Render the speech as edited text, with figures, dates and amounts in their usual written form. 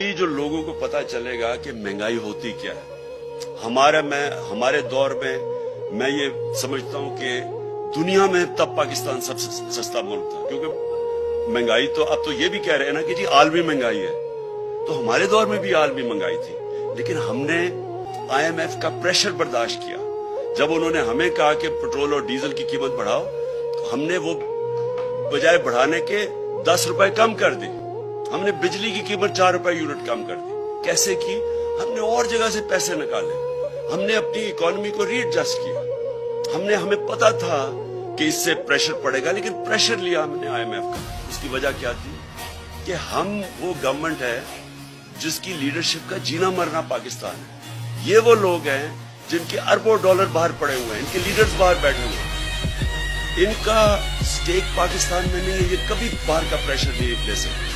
जो लोगों को पता चलेगा कि महंगाई होती क्या है। हमारे दौर में मैं ये समझता हूं कि दुनिया में तब पाकिस्तान सबसे सस्ता मुल्क था, क्योंकि महंगाई तो अब तो ये भी कह रहे हैं ना कि जी आलमी महंगाई है, तो हमारे दौर में भी आलमी महंगाई थी, लेकिन हमने IMF का प्रेशर बर्दाश्त किया। जब उन्होंने हमें कहा कि पेट्रोल और डीजल की कीमत बढ़ाओ, तो हमने वो बजाय बढ़ाने के 10 रुपए कम कर दी। हमने बिजली की कीमत 4 रुपए यूनिट कम कर दी। कैसे की? हमने और जगह से पैसे निकाले, हमने अपनी इकोनॉमी को रीएडजस्ट किया। हमें पता था कि इससे प्रेशर पड़ेगा, लेकिन प्रेशर लिया हमने IMF का। उसकी वजह क्या थी कि हम वो गवर्नमेंट है जिसकी लीडरशिप का जीना मरना पाकिस्तान है। ये वो लोग हैं जिनके अरबों डॉलर बाहर पड़े हुए हैं, इनके लीडर्स बाहर बैठे हुए हैं, इनका स्टेक पाकिस्तान में नहीं है, ये कभी बाहर का प्रेशर नहीं ले सकते।